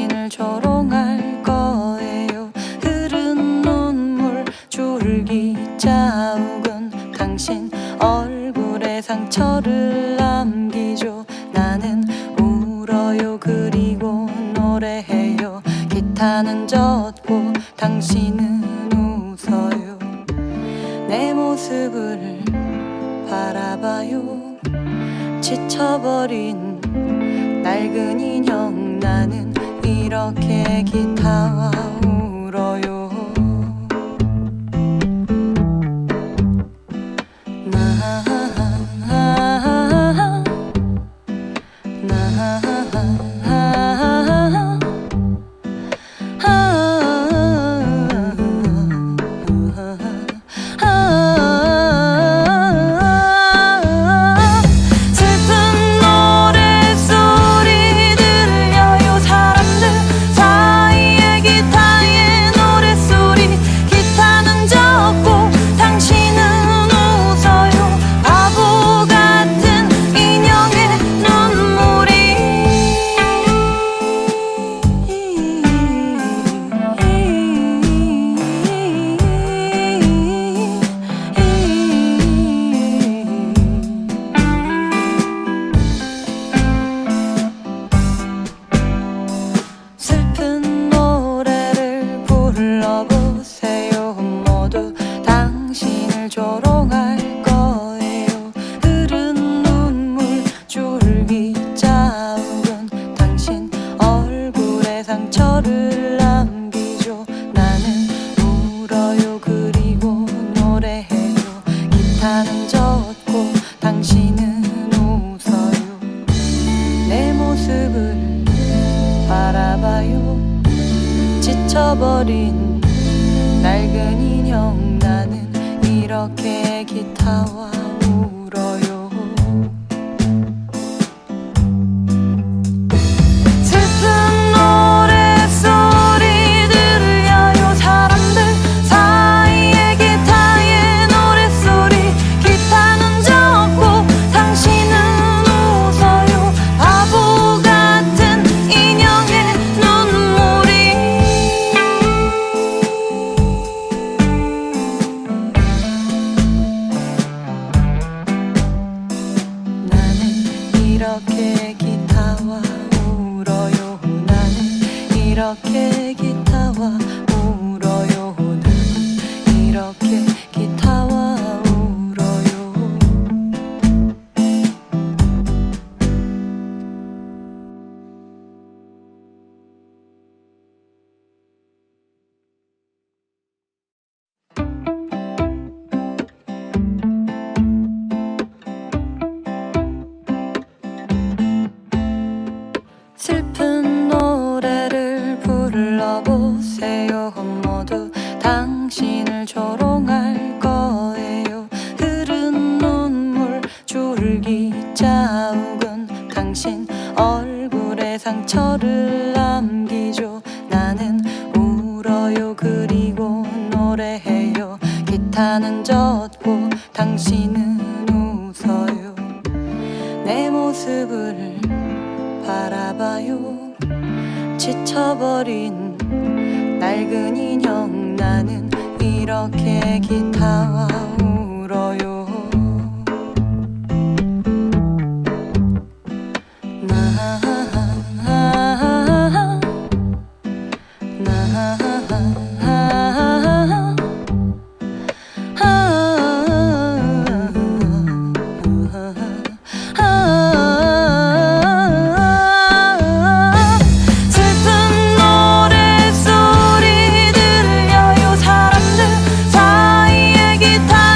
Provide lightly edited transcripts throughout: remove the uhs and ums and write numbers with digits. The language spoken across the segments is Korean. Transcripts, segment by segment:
당신을 조롱할 거예요. 흐른 눈물 줄기 자욱은 당신 얼굴에 상처를 남기죠. 나는 울어요. 그리고 노래해요. 기타는 젖고 당신은 웃어요. 내 모습을 바라봐요. 지쳐버린 낡은 인형. 나는 이렇게 기타와 울어요. 슬픈 노래를 불러보세요. 모두 당신을 조롱할 거예요. 흐른 눈물 줄기 자욱은 당신 얼굴에 상처를 남기죠. 나는 울어요. 그리고 노래해요. 기타는 젖고 당신은 웃어요. 내 모습을 바라봐요. 지쳐버린 낡은 인형. 나는 이렇게 기타와 울어요. 슬픈 노래소리 들려요. 사람들 사이에 기타의 노래소리. 기타는 젖고 당신은 웃어요. 바보 같은 인형의 눈물이. 나는 이렇게 기타와 울어요. 나는 이렇게 기타와 울어요. 나는 이렇게 기타와 울어요. 슬픈 노래를 불러보세요. 모두 당신을 조롱할 거예요. 흐른 눈물 줄기 자욱은 당신 얼굴에 상처를 남기죠. 나는 울어요. 그리고 노래해요. 기타는 젖고 당신은 웃어요. 내 모습을 바라봐요. 지쳐버린 낡은 인형. 나는 이렇게 기타와 울어요. 슬픈 노래소리 들려요. 사람들 사이에 기타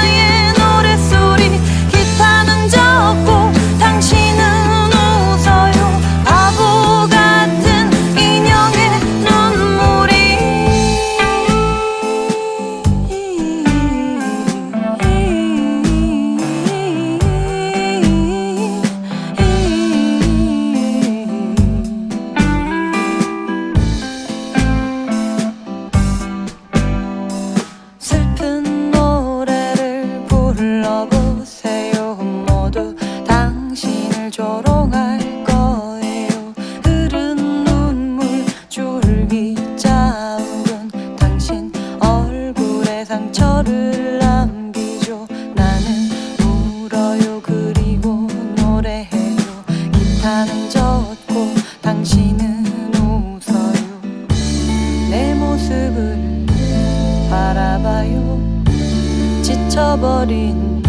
지쳐버린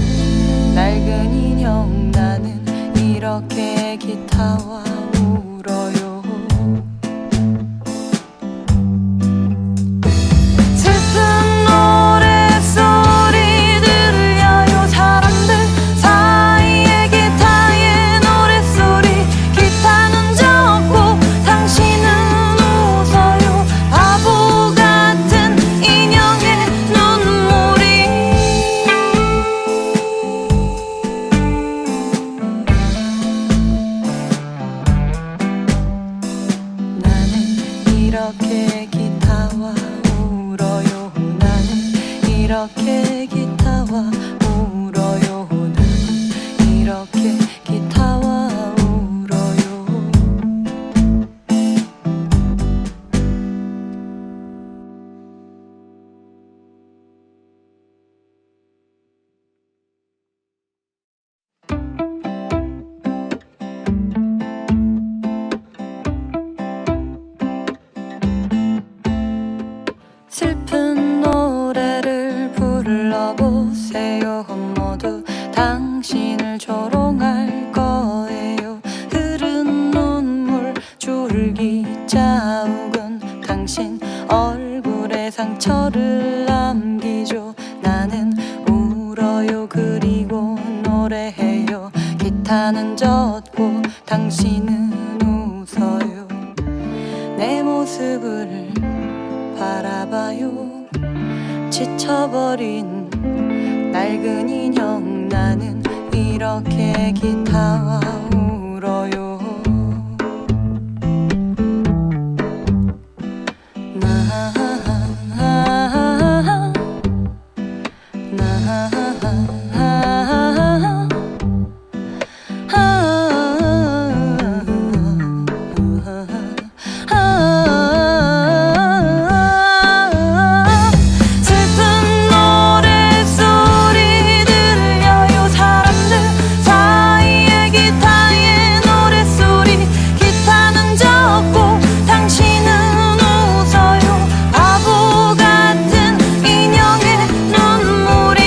낡은 인형 나는 이렇게 기타와 울어요. 슬픈 노랫소리 들려요. 사람들 사이에 기타의 노랫소리. 기타는 적고 당신은 웃어요. 바보 같은 인형의 눈물이. 나는 이렇게 기타와 울어요. 나는 이렇게 기타와 울어요. 나는 이렇게 기타와 울어요. 슬픈 노래를 불러보세요. 모두 당신을 조롱할 거예요. 흐른 눈물 줄기 자욱은 당신 얼굴에 상처를 남기죠. 나는 울어요. 그리고 노래해요. 기타는 젖고 당신은 웃어요. 내 모습을 바라봐요. 지쳐버린 낡은 인형 나는 이렇게 기타와 울어요. 슬픈 노랫소리 들려요. 사람들 사이에 기타의 노랫소리. 기타는 적고 당신은 웃어요. 바보 같은 인형의 눈물이.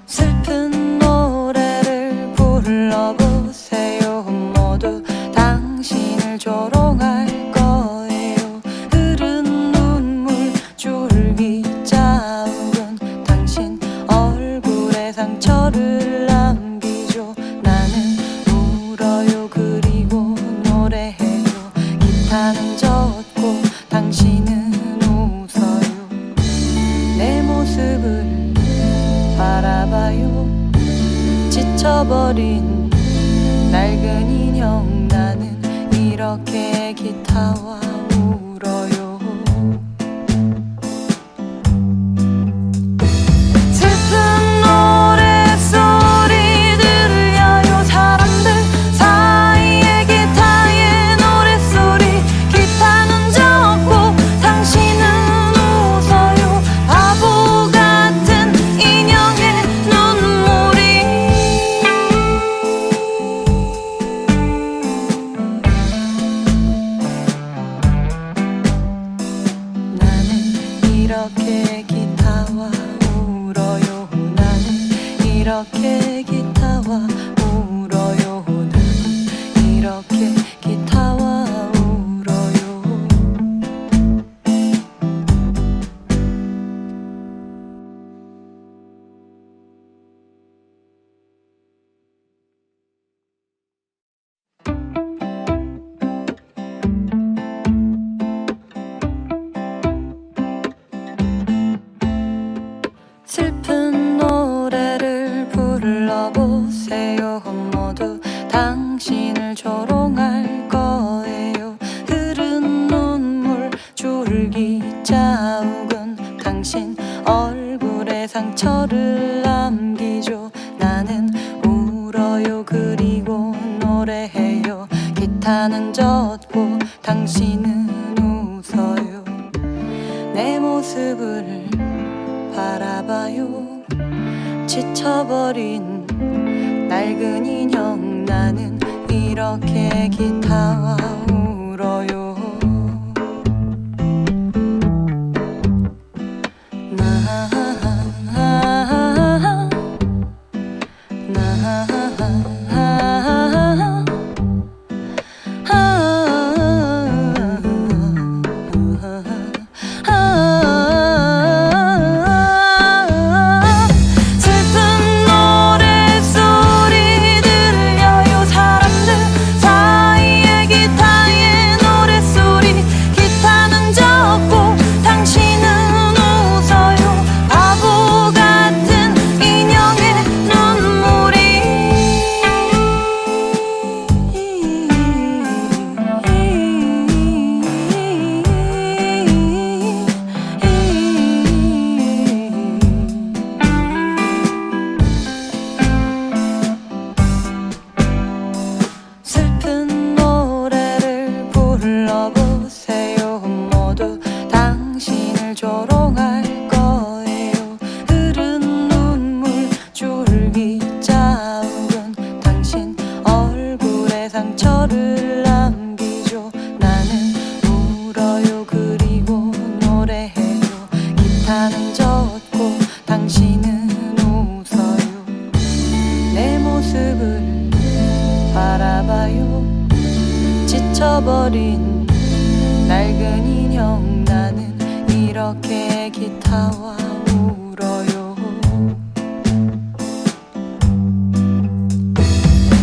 슬픈 노래를 불러보세요. 모두 당신을 조롱할 거예요. 흐른 눈물 줄기 자욱은 당신 얼굴에 상처를 남기죠. 나는 울어요. 그리고 노래해요. 기타는 젖고 당신은 웃어요. 내 모습을 바라봐요. 지쳐버린 낡은 인형 나는 이렇게 기타와 울어요. 슬픈 노랫소리 들려요. 사람들 사이에 기타의 노랫소리. 기타는 적고 당신은 웃어요. 바보 같은 인형의 눈물이. 나는 이렇게 기타와 울어요. 나는 이렇게 기타와 울어요. 나는 이렇게 기타와 울어요. 슬픈 노래를 불러보세요. 모두 당신을 조롱할 거예요. 흐른 눈물 줄기 자욱은 당신 얼굴에 상처를 남기죠. 나는 울어요. 그리고 노래해요. 기타는 젖고 당신은 웃어요. 내 모습을 바라봐요. 지쳐버린 낡은 인형 나는 이렇게 기타와 울어요. 조롱할 거예요. 흐른 눈물 줄기 짜ug은 당신 얼굴에 상처를 남기죠. 나는 울어요. 그리고 노래해요. 기타는 젖고 당신은 웃어요. 내 모습을 바라봐요. 지쳐버린 낡은 인형 나는 이렇게 기타와 울어요.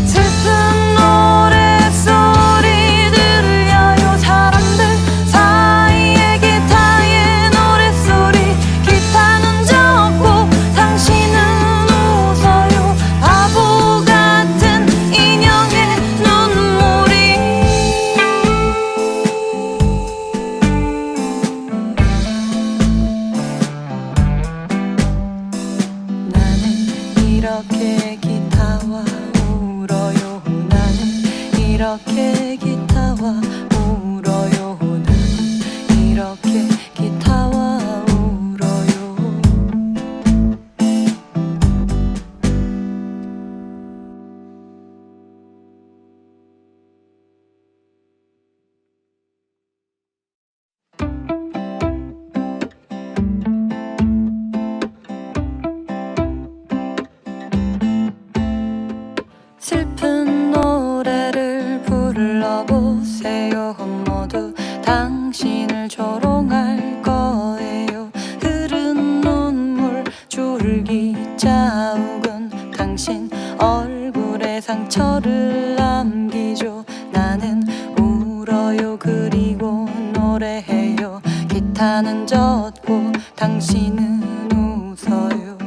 슬픈 노랫소리 들려요. 사람들 사이에 기타의 노랫소리. 기타는 젖고 당신은 웃어요. 바보 같은 인형의 눈물이. 이렇게 기타와 울어요. 나는 이렇게 기타와 울어요. 나는 이렇게 기타와 울어요. 슬픈 노래를 불러보세요. 모두 당신을 조롱할 거예요. 흐른 눈물 줄기 짜ug은 당신 얼굴에 상처를 남기죠. 나는 울어요. 그리고 노래해요. 기타는 젖고 당신은 웃어요.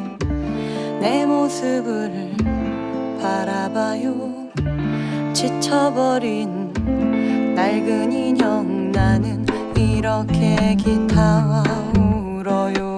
내 모습을 바라봐요. 지쳐버린 낡은 인형 나는 이렇게 기타와 울어요.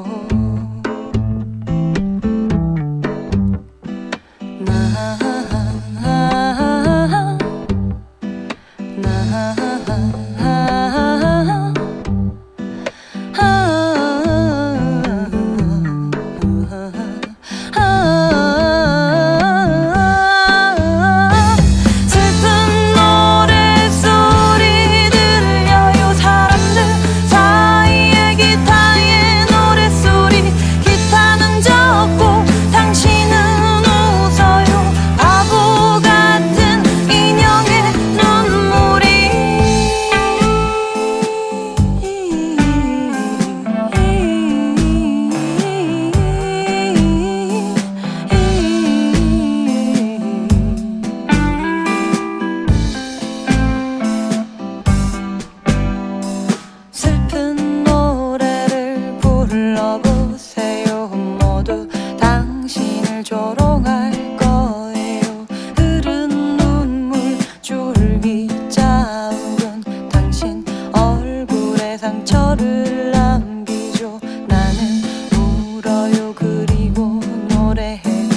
조롱할 거예요. 흐른 눈물 줄기 짜ug은 당신 얼굴에 상처를 남기죠. 나는 울어요. 그리고 노래해요.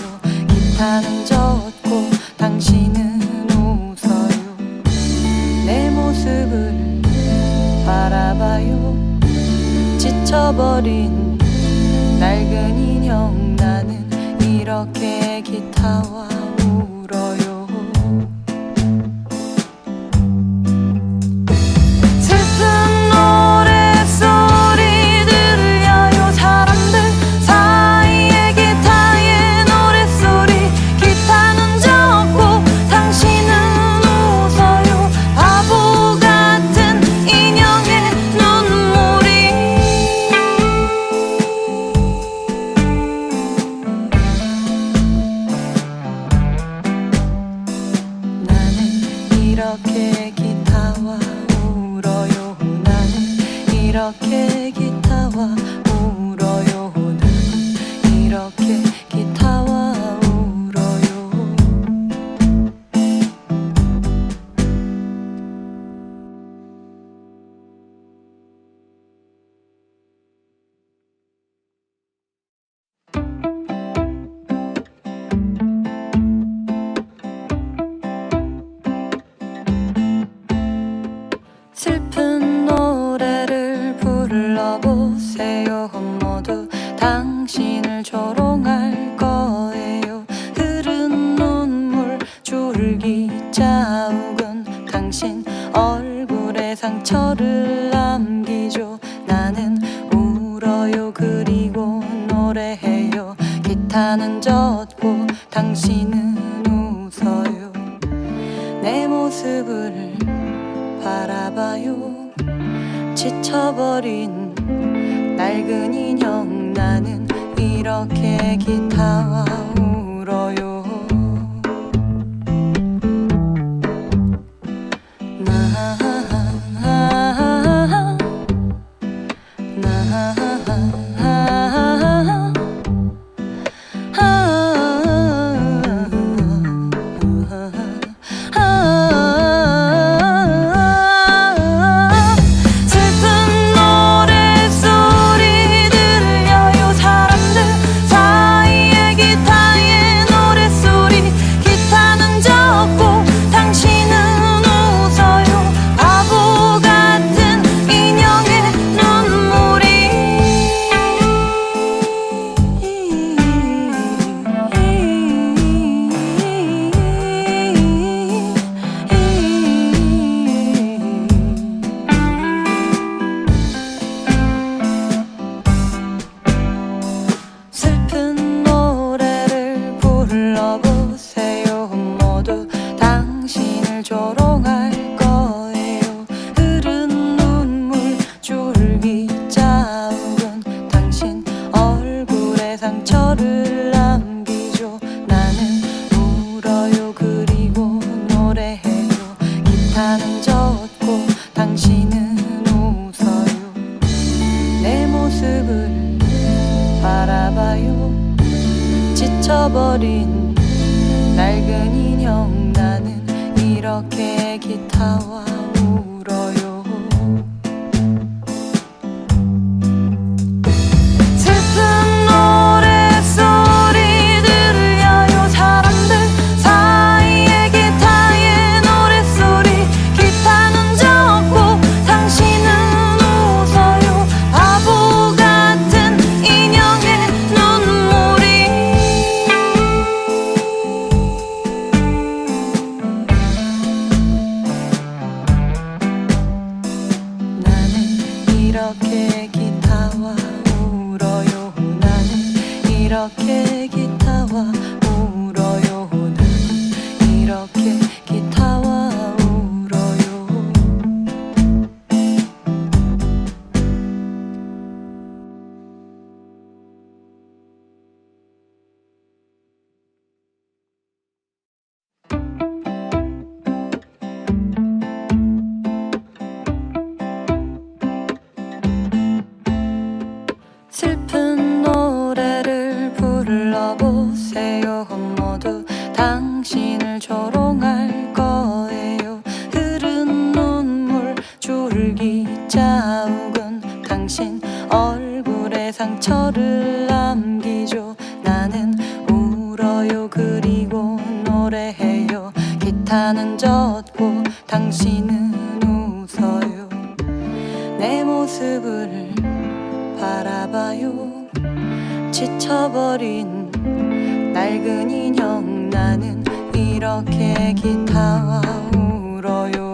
기타는 젖고 당신은 웃어요. 내 모습을 바라봐요. 지쳐버린 낡은 인형 나는 이렇게 기타와 울어요. 슬픈 노랫소리 들려요. 사람들 사이에 기타의 노랫소리. 기타는 적고 당신은 웃어요. 바보 같은 인형의 눈물이. 나는 이렇게 기타와 울어요. 나는 이렇게 기타와 울어요. 나는 이렇게 기타와 울어요. 슬픈 노래를 불러보세요. 모두 당신을 조롱할 거예요. 흐른 눈물 줄기 자욱은 당신 얼굴에 상처를 남기죠. 나는 울어요. 그리고 노래해요. 기타는 젖고 당신은 웃어요. 내 모습을 바라봐요. 지쳐버린 낡은 인형 나는 이렇게 기타와 울어요. 슬픈 노랫소리 들려요. 사람들 사이에 기타의 노랫소리. 기타는 적고 당신은 웃어요. 바보 같은 인형의 눈물이. 슬픈 노래를 불러보세요. 모두 당신을 조롱할 거예요. 흐른 눈물 줄기 자욱은 당신 얼굴에 상처를 남기죠. 나는 울어요. 그리고 노래해요. 기타는 젖고 당신은 웃어요. 내 모습을 바라봐요. 지쳐버린 낡은 인형 나는 이렇게 기타와 울어요. 슬픈 노랫소리 들려요. 사람들 사이에 기타의 노랫소리. 기타는 적고 당신은 웃어요. 바보 같은 인형의 눈물이. 나는 이렇게 기타와 울어요. 나는 이렇게 기타와 울어요. 나는 이렇게 기타와 울어요. 슬픈 노래를 불러보세요. 모두 당신을 조롱할 거예요. 흐른 눈물 줄기 자욱은 당신 얼굴에 상처를 남기죠. 나는 울어요. 그리고 노래해요. 기타는 젖고 당신은 웃어요. 내 모습을 바라봐요. 지쳐버린 낡은 인형 나는 이렇게 기타와 울어요.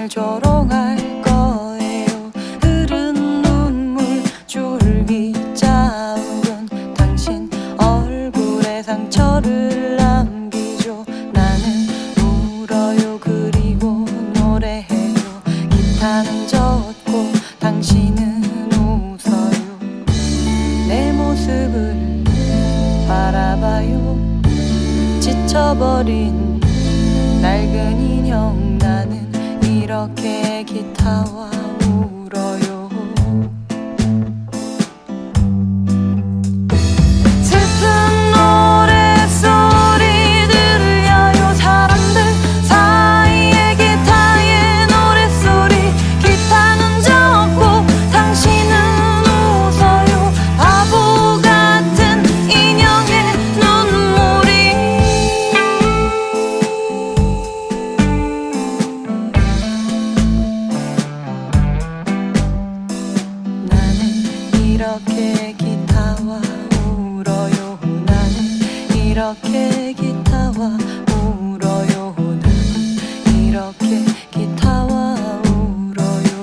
조롱할 거예요. 흐른 눈물 줄기 짜은 당신 얼굴에 상처를 남기죠. 나는 울어요. 그리고 노래해요. 기타는 젖고 당신은 웃어요. 내 모습을 바라봐요. 지쳐버린 낡은 인형 나는 이렇게 기타와 울어요. 슬픈 노랫소리 들려요. 사람들 사이에 기타의 노랫소리. 기타는 젖고 당신은 웃어요. 바보 같은 인형의 눈물이. 이렇게 기타와 울어요. 나는 이렇게 기타와 울어요. 나는 이렇게 기타와 울어요.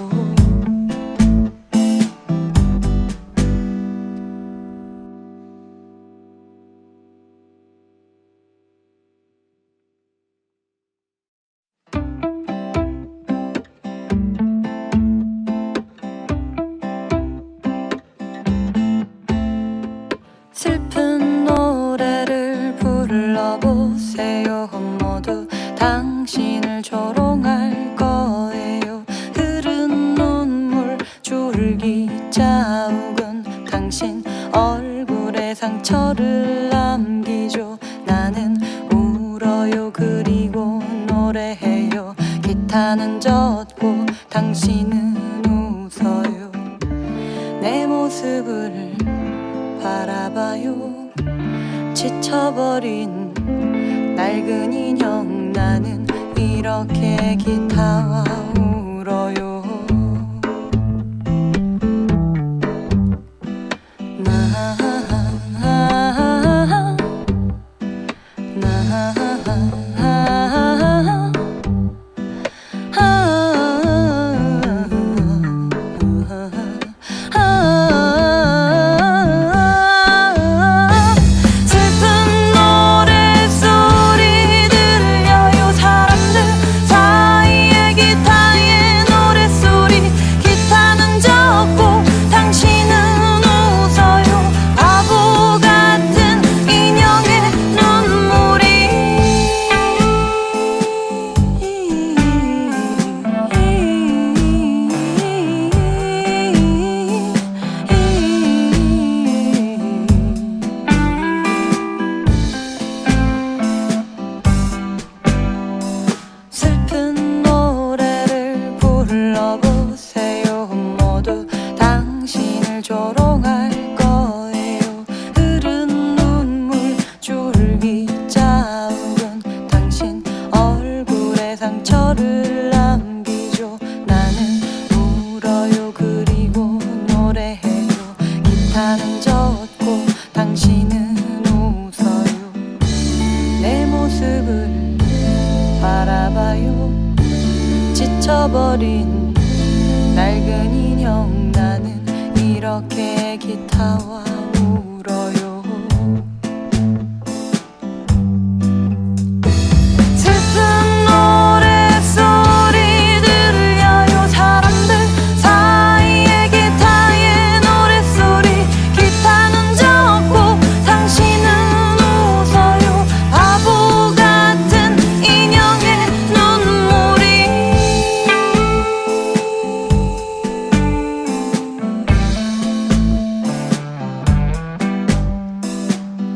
슬픈 노래를 불러보세요. 모두 당신을 조롱할 거예요. 흐른 눈물 줄기 자욱은 당신 얼굴에 상처를 남기죠. 나는 울어요. 그리고 노래해요. 기타는 젖고 당신은 웃어요. 내 모습을 바라봐요. 지쳐버린 낡은 인형 나는 이렇게 기타와 울어요. 조롱할 거예요. 흐른 눈물 줄기 자욱은 당신 얼굴에 상처를 남기죠. 나는 울어요. 그리고 노래해요. 기타는 젖고 당신은 웃어요. 내 모습을 바라봐요. 지쳐버린 낡은 인형 나는 이렇게 기타와 울어요. 슬픈 노랫소리 들려요. 사람들 사이에 기타의 노랫소리. 기타는 적고 당신은 웃어요. 바보 같은 인형의 눈물이.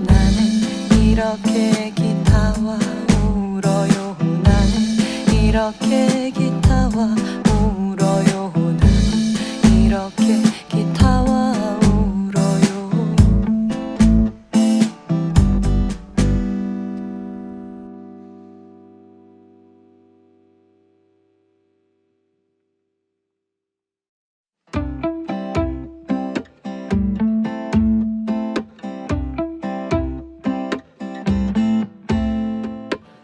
나는 이렇게 기타와 울어요. 나는 이렇게 기타와 울어요. 나는 이렇게 기타와 울어요.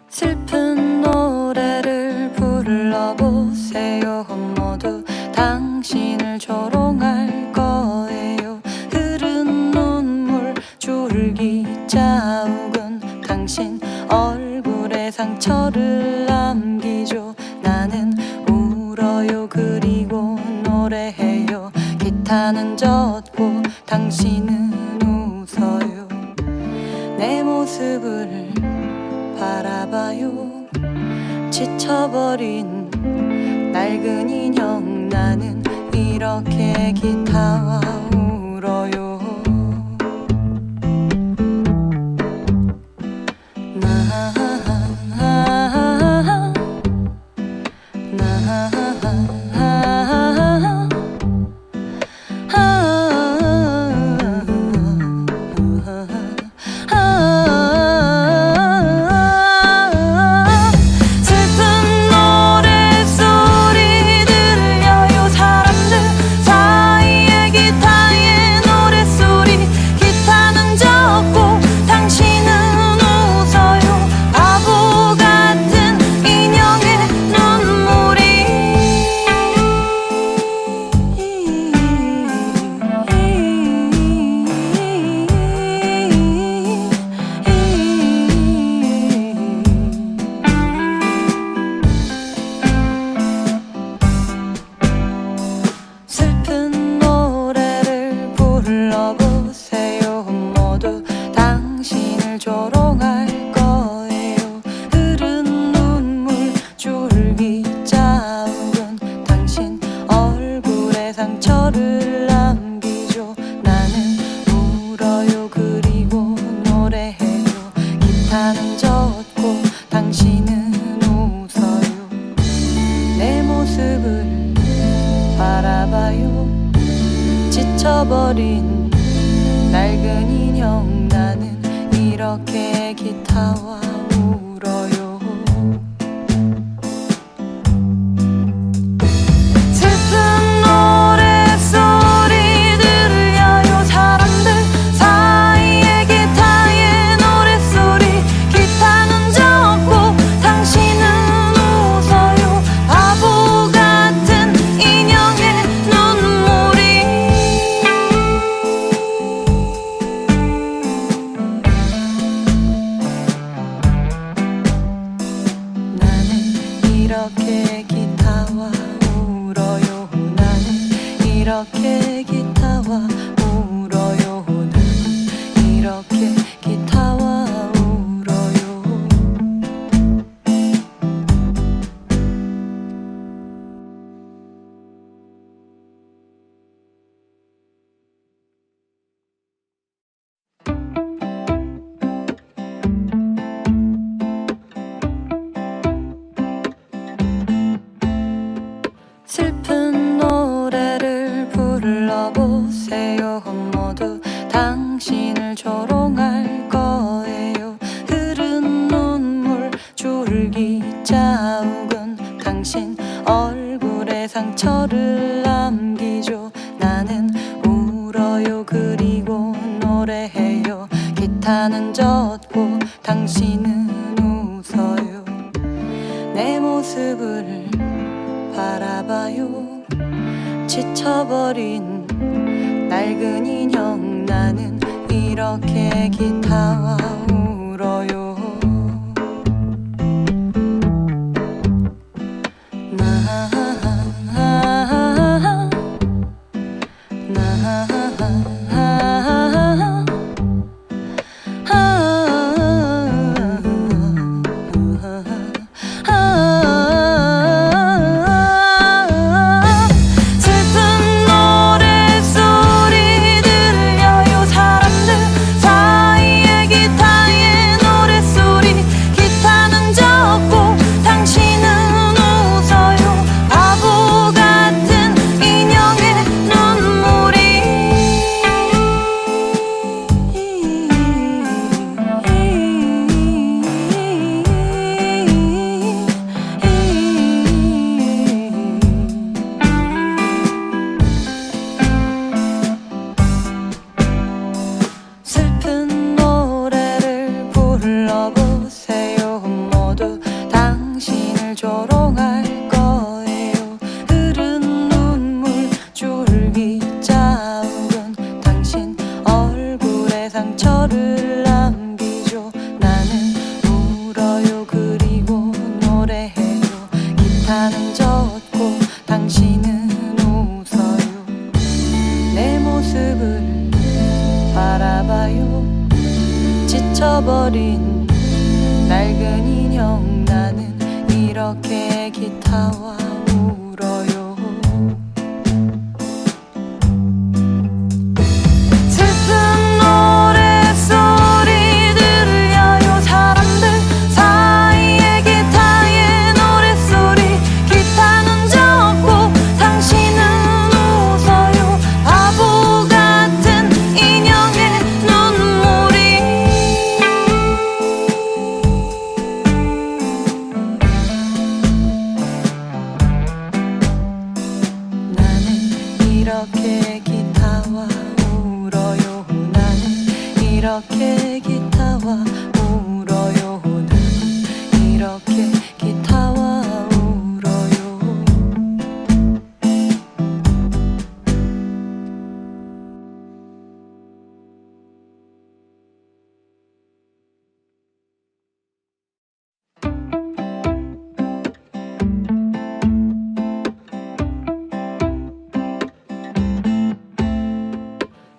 슬픈 노래를 불러보세요. 모두 당신을 조롱할 거예요. 흐른 눈물 줄기 자욱은 당신 얼굴에 상처를 남기죠. 나는 울어요. 그리고 노래해요. 기타는 젖고 당신은 웃어요. 내 모습을 바라봐요. 지쳐버린 낡은 인형. 나는 이렇게 기타와 울어요. 슬픈 노랫소리 들려요. 사람들 사이에 기타의 노랫소리. 기타는 적고 당신은 웃어요. 바보 같은 인형의 눈물이. 슬픈 노래를 불러보세요. 모두 당신을 조롱할 거예요. 흐른 눈물 줄기 자욱은 당신 얼굴에 상처를 남기죠. 나는 울어요. 그리고 노래해요. 기타는 젖고 당신은 웃어요. 내 모습을 바라봐요. 지쳐버린 낡은 인형. 나는 이렇게 기타와 울어요. 슬픈 노랫소리 들려요. 사람들 사이에 기타의 노랫소리. 기타는 적고 당신은 웃어요. 바보 같은 인형의 눈물이. 나는 이렇게 기타와 울어요. 나는 이렇게 기타와 울어요. 나는 이렇게 기타와 울어요. 슬픈 노래를 불러보세요. 모두 당신을 조롱할 거예요. 흐른 눈물 줄기 자욱은 당신 얼굴에 상처를 남기죠. 나는 울어요. 그리고 노래해요. 기타는 젖고 당신은 웃어요. 내 모습을 바라봐요. 지쳐버린 날 낡은 인형 나는 이렇게 기타와 울어요. 슬픈 노래를 불러보세요. 모두 당신을 조롱할 거예요. 흐른 눈물 줄기 자욱은 당신 얼굴에 상처를 남기죠. 나는 울어요. 그리고 노래해요. 기타는 젖고 당신은 웃어요. 내 모습을 바라봐요. 지쳐버린 낡은 인형 나는 이렇게 기타와 울어요. 슬픈 노랫소리 들려요. 사람들 사이에 기타의 노랫소리. 기타는 젖고 당신은 웃어요. 바보 같은 인형의 눈물이. 나는 이렇게 기타와 울어요. 나는 이렇게 기타와 울어요. 나는 이렇게 기타와 울어요.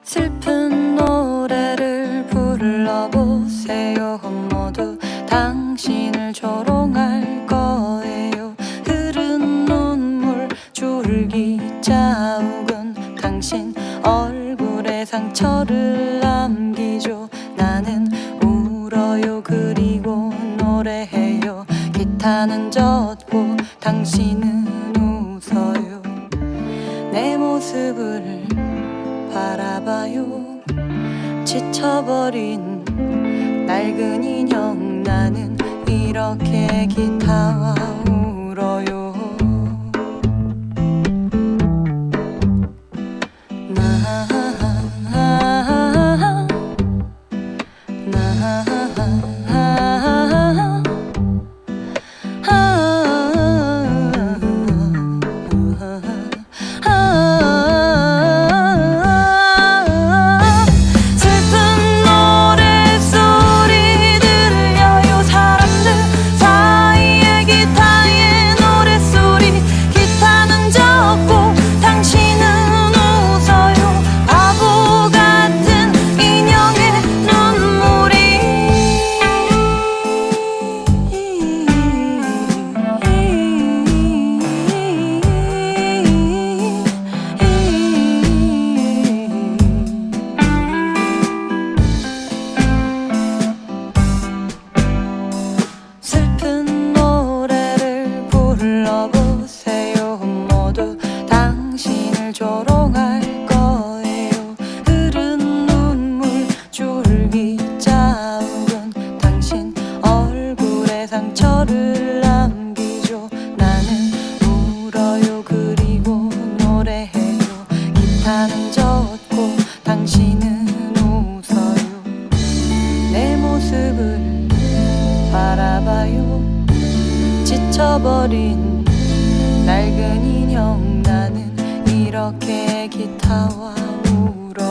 슬픈 노래를 불러보세요. 모두 당신을 조롱할 거예요. 흐른 눈물 줄기 자욱은 당신 얼굴에 상처를 남기죠. 나는 울어요. 그리고 노래해요. 기타는 젖고 당신은 웃어요. 내 모습을 바라봐요. 지쳐버린 낡은 인형 나는 이렇게 기타와 울어요. 슬픈 노랫소리 들려요. 사람들 사이에 기타의 노랫소리. 기타는 젖고 당신은 웃어요. 바보 같은 인형의 눈물이. 슬픈 노래를 불러보세요. 모두 당신을 조롱할 거예요. 흐른 눈물 줄기 자욱은 당신 얼굴에 상처를 남기죠. 나는 울어요. 그리고 노래해요. 기타는 젖고 당신은 웃어요. 내 모습을 바라봐요. 지쳐버린 낡은 인형 나는 이렇게 기타와 울어요.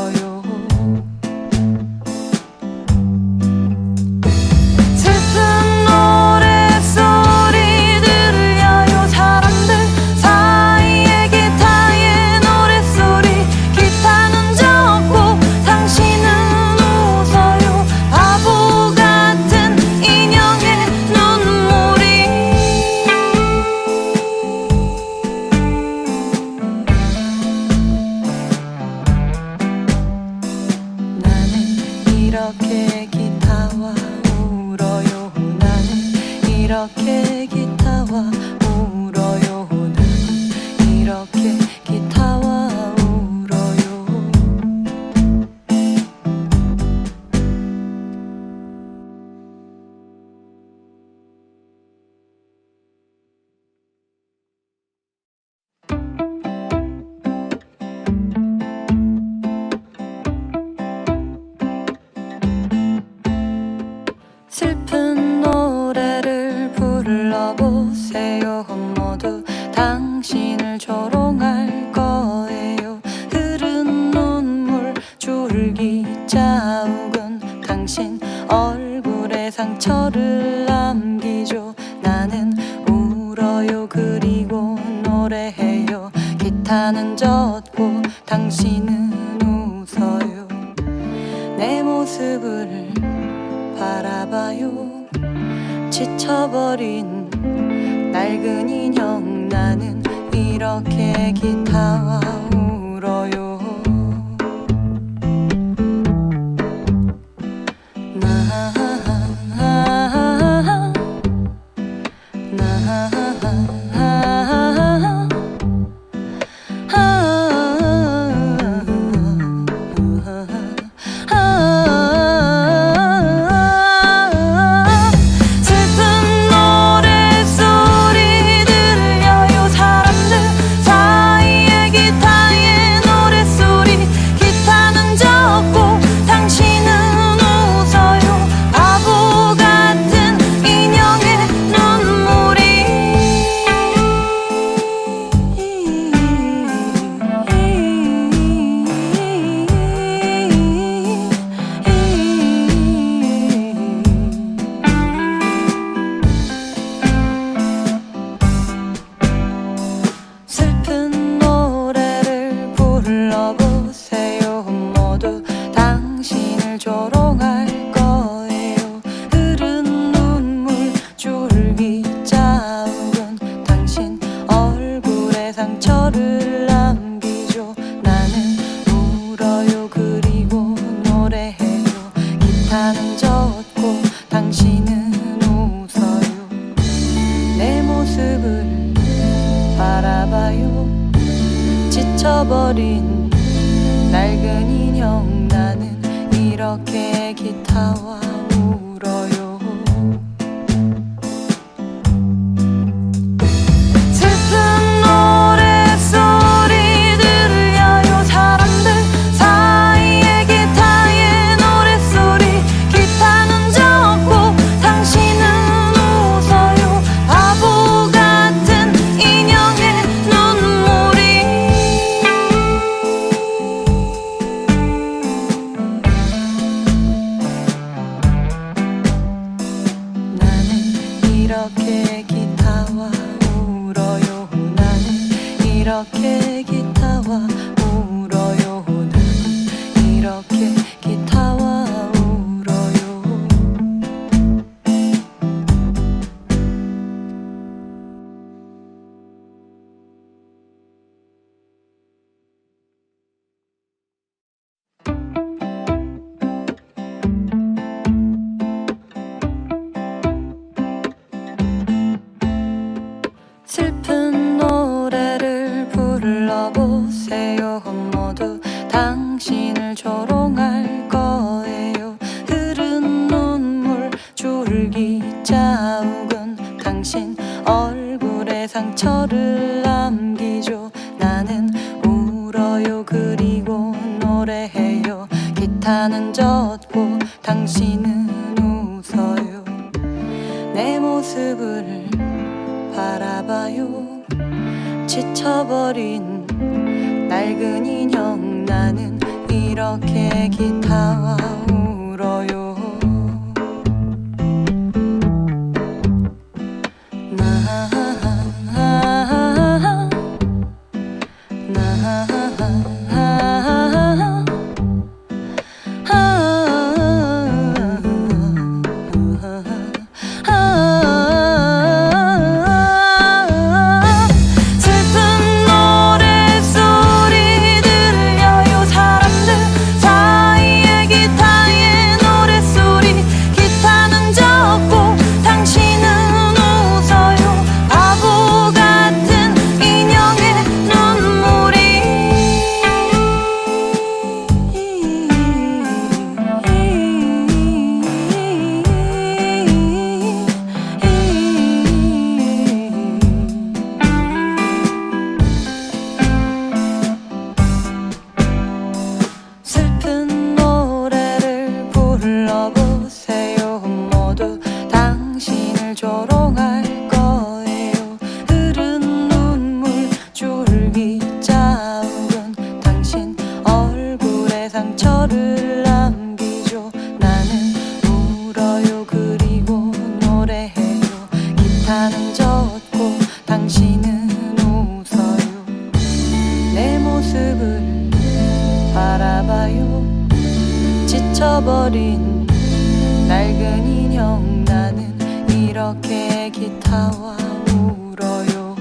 당신을 조롱할 거예요. 흐른 눈물 줄기 자욱은 당신 얼굴에 상처를 남기죠. 나는 울어요. 그리고 노래해요. 기타는 젖고 당신은 웃어요. 내 모습을 바라봐요. 지쳐버린 낡은 인형. 나는 이렇게 기타와 울어요. 조롱할 거예요. 흐른 눈물 줄기 자욱은 당신 얼굴에 상처를 남기죠. 나는 울어요. 그리고 노래해요. 기타는 젖고 당신은 웃어요. 내 모습을 바라봐요. 지쳐버린 낡은 인형. 나는 이렇게 기타와 울어요. 슬픈 노랫소리 들려요. 사람들 사이에 기타의 노랫소리. 기타는 젖고 당신은 웃어요. 바보 같은 인형의 눈물이. 이렇게 기타와 울어요. 나는 이렇게 기타와 울어요. 나는 이렇게 기타와 울어요. 슬픈 노래를 불러보세요. 모두 당신을 조롱할 거예요. 흐른 눈물 줄기 자욱은 당신 얼굴에 상처를 남기죠. 나는 울어요. 그리고 노래해요. 기타는 젖고 당신은 웃어요. 내 모습을 바라봐요. 지쳐버린 낡은 인형. 나는 이렇게 기타와 울어요. 사람들 사이에 기타 지쳐버린 낡은 인형 나는 이렇게 기타와 울어요.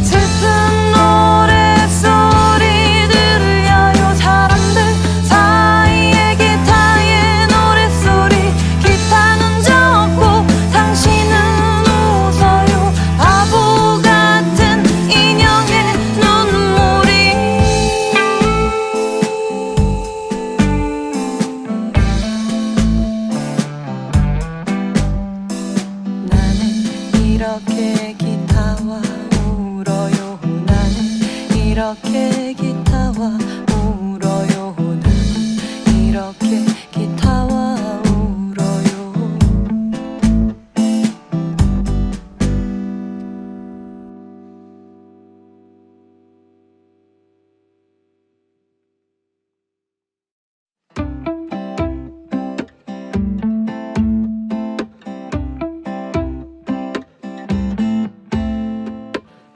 슬픈 노랫소리 들려요. 사람들 사이에 기타의 노랫소리. 기타는 적고 당신은 웃어요. 바보 같은 인형의 눈물이. 나는 이렇게 기타와 울어요. 나는 이렇게 기타와 울어요. 나는 이렇게 기타와 울어요.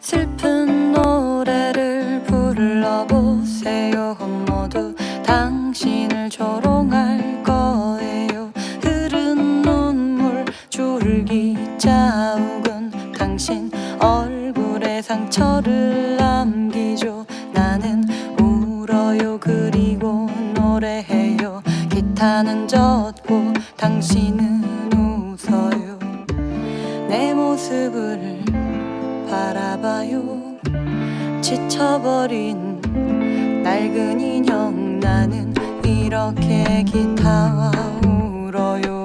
슬픈 노래를 불러보세요. 모두 당신을 조롱할 거예요. 흐른 눈물 줄기 자욱은 당신 얼굴에 상처를 남기죠. 나는 울어요. 그리고 노래해요. 기타는 젖고 당신은 웃어요. 내 모습을 바라봐요. 지쳐버린 낡은 인형 나는 이렇게 기타와 울어요.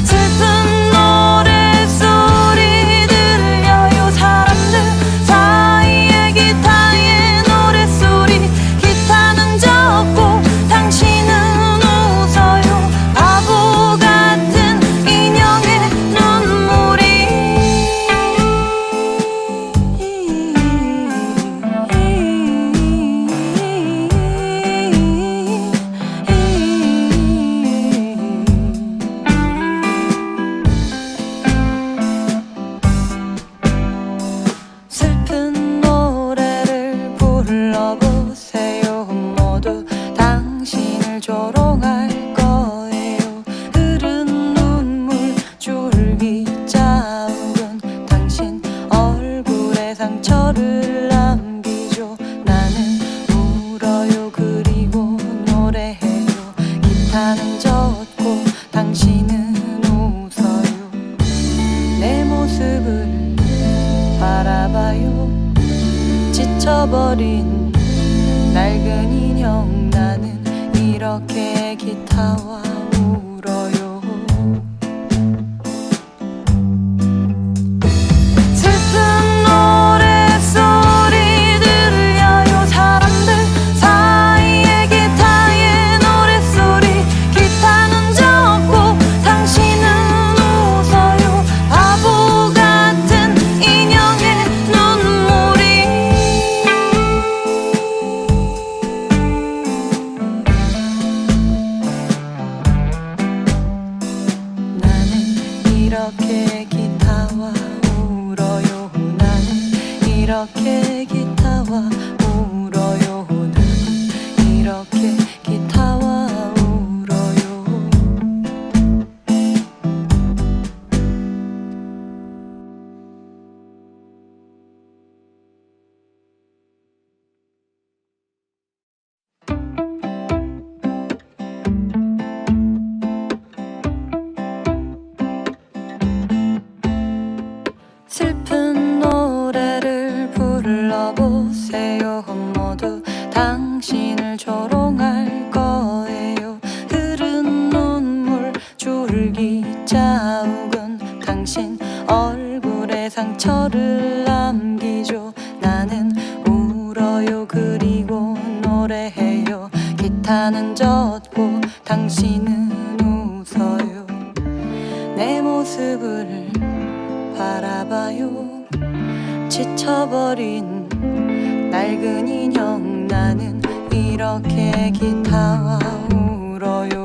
슬픈 노랫소리 들려요. 사람들 사이에 기타의 노랫소리. 기타는 적고 당신은 웃어요. 바보 같은 인형의 눈물이. 슬픈 노래를 불러보세요. 모두 당신을 조롱할 거예요. 흐른 눈물 줄기 자욱은 당신 얼굴에 상처를 남기죠. 나는 울어요. 그리고 노래해요. 기타는 젖고 당신은 웃어요. 내 모습을 바라봐요. 지쳐버린 낡은 인형 나는 이렇게 기타와 울어요. 슬픈 노랫소리 들려요. 사람들 사이에 기타의 노랫소리. 기타는 적고 당신은 웃어요. 바보 같은 인형의 눈물이. 나는 이렇게 기타와 울어요. 나는 이렇게 기타와 울어요. 나는 이렇게 기타와 울어요. 슬픈 노래를 불러보세요. 모두 당신을 조롱할 거예요. 흐른 눈물 줄기 자욱은 당신 얼굴에 상처를 남기죠. 나는 울어요. 그리고 노래해요. 기타는 젖고 당신은 웃어요. 내 모습을 바라봐요. 지쳐버린 낡은 인형 나는 이렇게 기타와 울어요.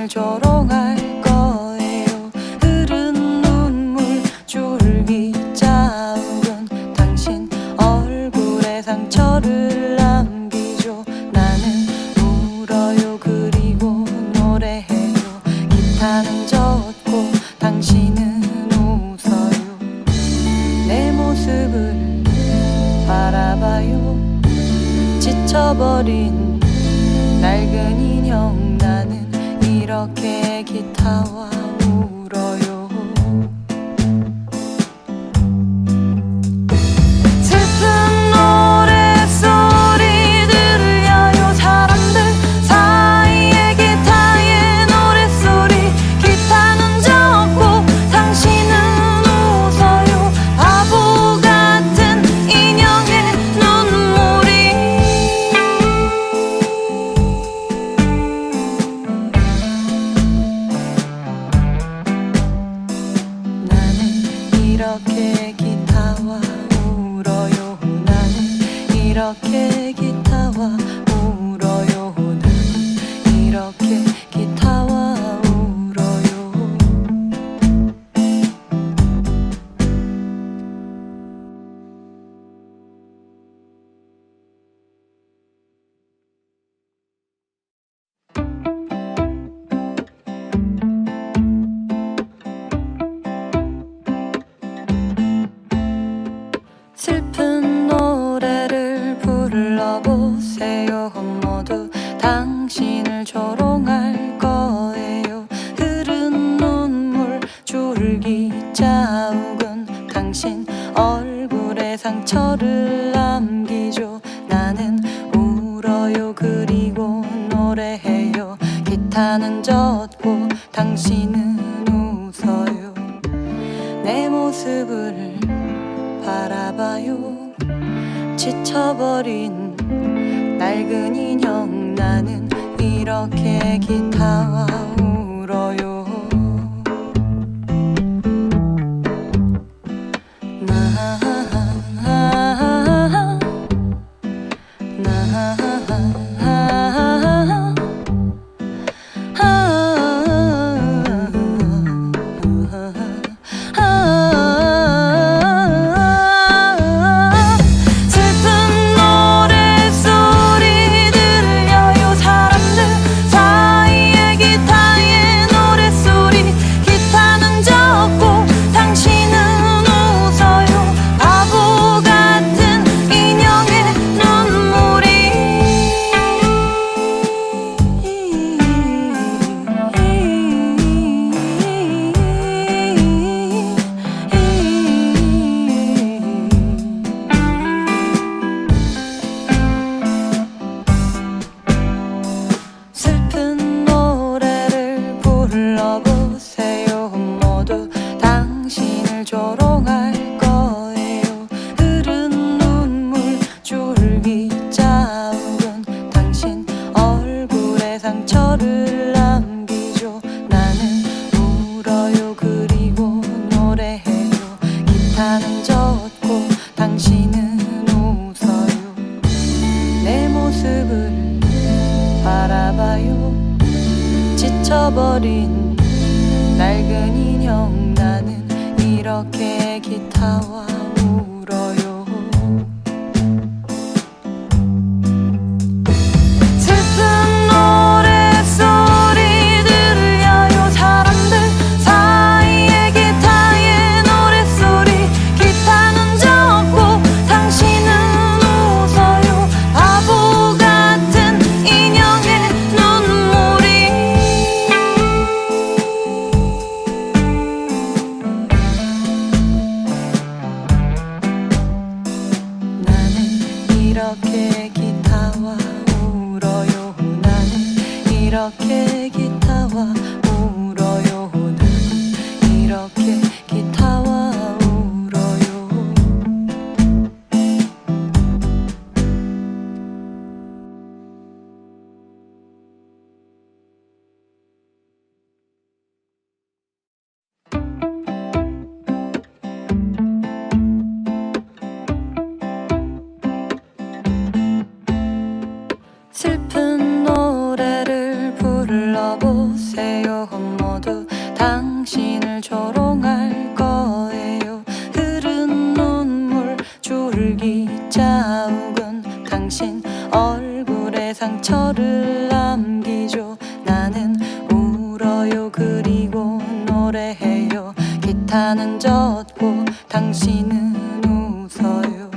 조롱할 거예요. 흐른 눈물 줄기 짜오른 당신 얼굴에 상처를 남기죠. 나는 울어요. 그리고 노래해요. 기타는 젖고 당신은 웃어요. 내 모습을 바라봐요. 지쳐버린 낡은 인형 나는 이렇게 기타와 울어요. 슬픈 노랫소리 들려요. 사람들 사이에 기타의 노랫소리. 기타는 젖고 당신은 웃어요. 바보 같은 인형의 눈물이. 이렇게 기타와 울어요. 나는 이렇게 기타와 울어요. 나는 이렇게 기타와 울어요. 슬픈 노래를 불러보세요. 모두 당신을 조롱할 거예요. 흐른 눈물 줄기 짜오른 당신 얼굴에 상처를 남기죠. 나는 울어요. 그리고 노래해요. 기타는 젖고 당신은 웃어요. 내 모습을 바라봐요. 지쳐버린 낡은 인형 나는 이렇게 기타와 울어요. 조롱할 거예요. 흐른 눈물 줄기 짜오른 당신 얼굴에 상처를 남기죠. 나는 울어요. 그리고 노래해요. 기타는 젖고 당신은 웃어요. 내 모습을 바라봐요. 지쳐버린 낡은 인형 나는 이렇게 기타와 울어요. 슬픈 노랫소리 들려요. 사람들 사이에 기타의 노랫소리. 기타는 적고 당신은 웃어요. 바보 같은 인형의 눈물이. 나는 이렇게 기타와 울어요. 나는 이렇게 기타와 울어요. 나는 이렇게 기타와 울어요. 슬픈 노래를 불러보세요. 모두 당신을 조롱할 거예요. 흐른 눈물 줄기 자욱은 당신 얼굴에 상처를 남기죠. 나는 울어요. 그리고 노래해요. 기타는 젖고 당신은 웃어요.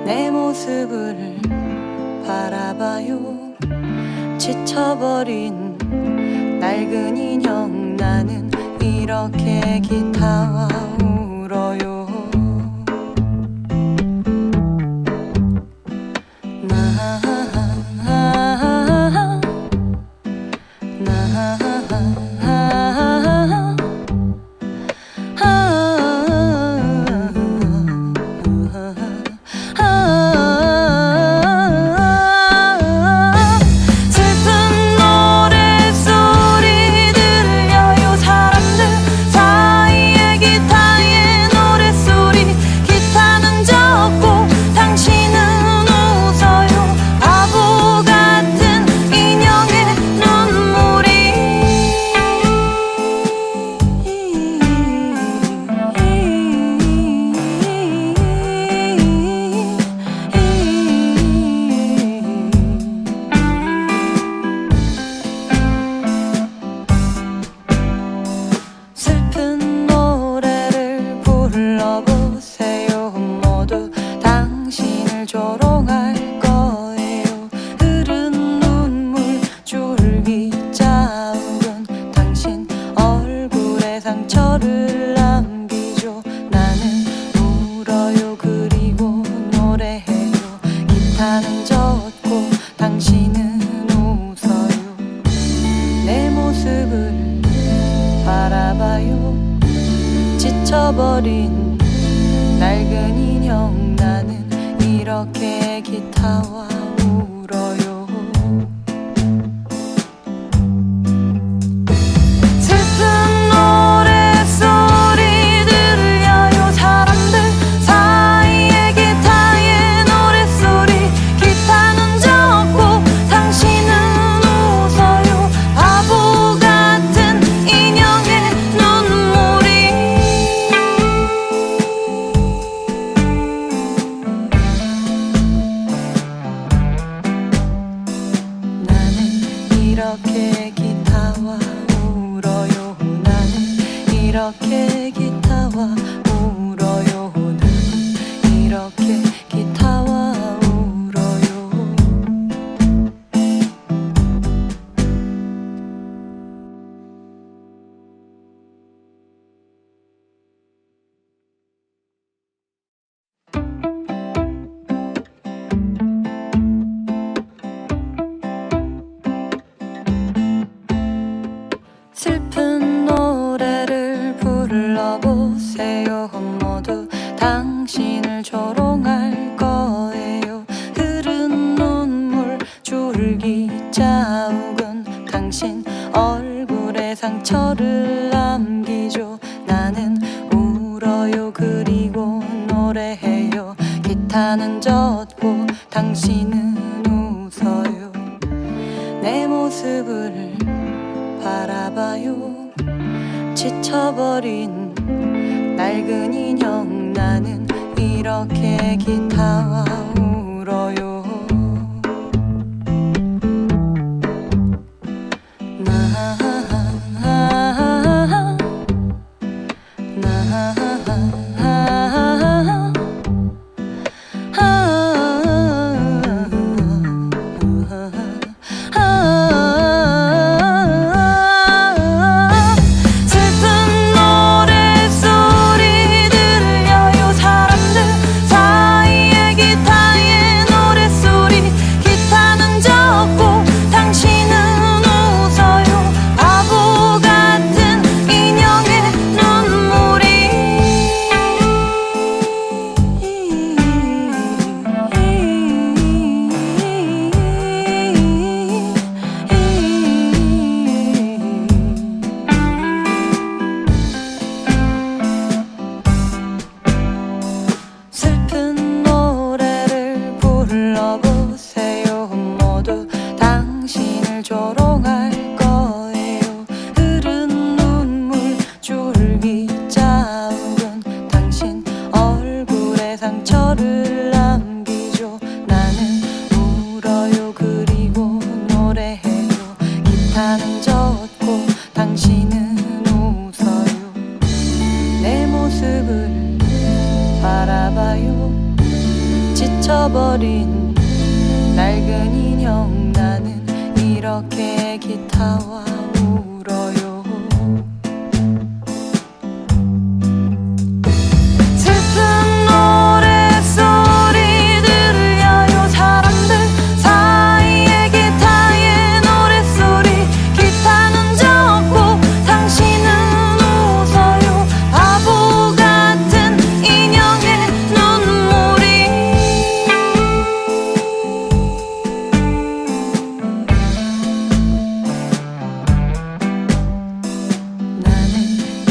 내 모습을 바라봐요. 지쳐버린 낡은 인형 나는 이렇게 기타와 울어요. 슬픈 노랫소리 들려요. 사람들 사이에 기타의 노랫소리. 기타는 적고 당신은 웃어요. 바보 같은 인형의 눈물이. 슬픈 노래를 불러보세요. 모두 당신을 조롱할 거예요. 흐른 눈물 줄기 자욱은 당신 얼굴에 상처를 남기죠. 나는 울어요. 그리고 노래해요. 기타는 젖고 당신은 웃어요. 내 모습을 바라봐요. 지쳐버린 낡은 인형 나는 이렇게 기타와 울어요. 슬픈 노랫소리 들려요. 사람들 사이에 기타의 노랫소리. 기타는 적고 당신은 웃어요. 바보 같은 인형의 눈물이. 나는 이렇게 기타와 울어요. 나는 이렇게 기타와 울어요. 나는 이렇게 기타와 울어요. 슬픈 노래를 불러보세요. 모두 당신을 조롱할 거예요. 흐른 눈물 줄기 자욱은 당신 얼굴에 상처를 남기죠. 나는 울어요. 그리고 노래해요. 기타는 젖고 당신은 웃어요. 내 모습을 바라봐요. 지쳐버린 낡은 인형 나는 이렇게 기타와 울어요. 조롱할 거예요. 흐른 눈물 줄기 짜오른 당신 얼굴에 상처를 남기죠. 나는 울어요. 그리고 노래해요. 기타는 젖고 당신은 웃어요. 내 모습을 바라봐요. 지쳐버린 낡은 인형 나는 이렇게 기타와 울어요. 슬픈 노랫소리 들려요. 사람들 사이에 기타의 노랫소리. 기타는 젖고 당신은 웃어요. 바보 같은 인형의 눈물이.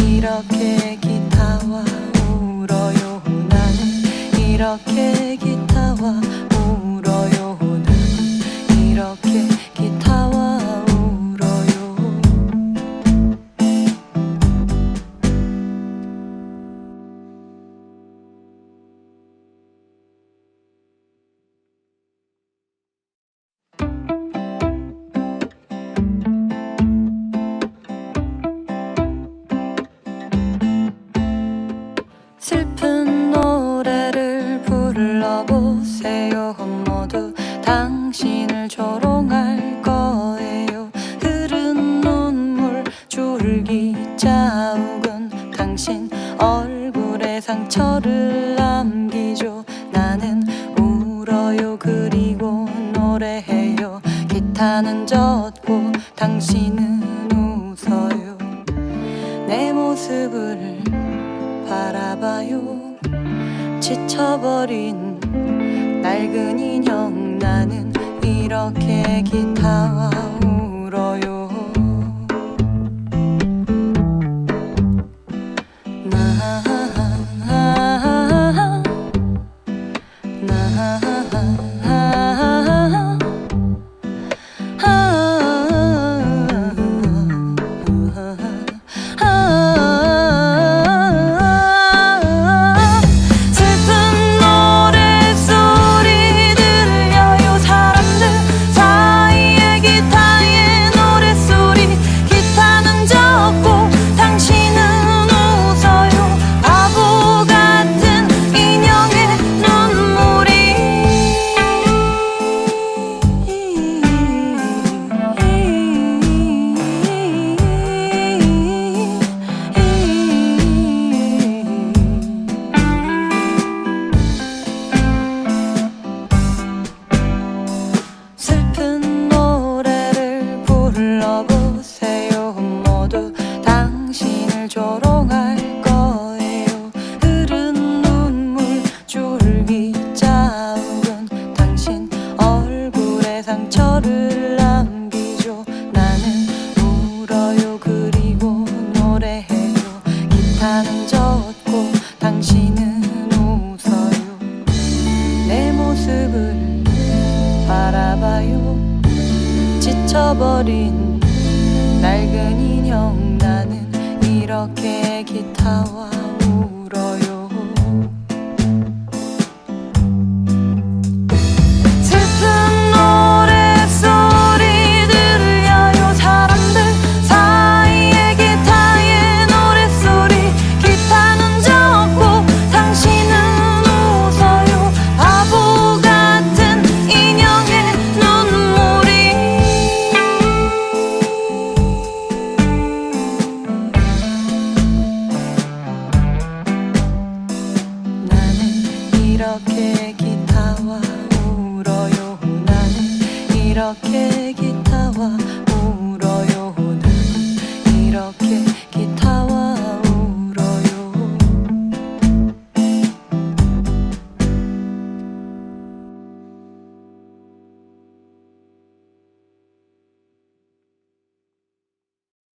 이렇게 기타와 울어요. 나는 이렇게 기타와 울어요. 나는 이렇게 기타와 울어요. 슬픈 노래를 불러보세요. 모두 당신을 조롱할 거예요. 흐른 눈물 줄기 짜오근 당신 얼굴에 상처를 남기죠. 나는 울어요. 그리고 노래해요. 기타는 젖고 당신은 웃어요. 내 모습을 바라봐요. 지쳐버린 낡은 인형 나는 이렇게 기타와 울어요. 조롱할 거예요. 흐른 눈물 줄기 짜오른 당신 얼굴에 상처를 남기죠. 나는 울어요. 그리고 노래해요. 기타는 젖고 당신은 웃어요. 내 모습을 바라봐요. 지쳐버린 낡은 인형 나는 이렇게 기타와 울어요. 슬픈 노랫소리 들려요. 사람들 사이에 기타의 노랫소리. 기타는 적고 당신은 웃어요. 바보 같은 인형의 눈물이. 나는 이렇게 기타와 울어요. 나는 이렇게 기타와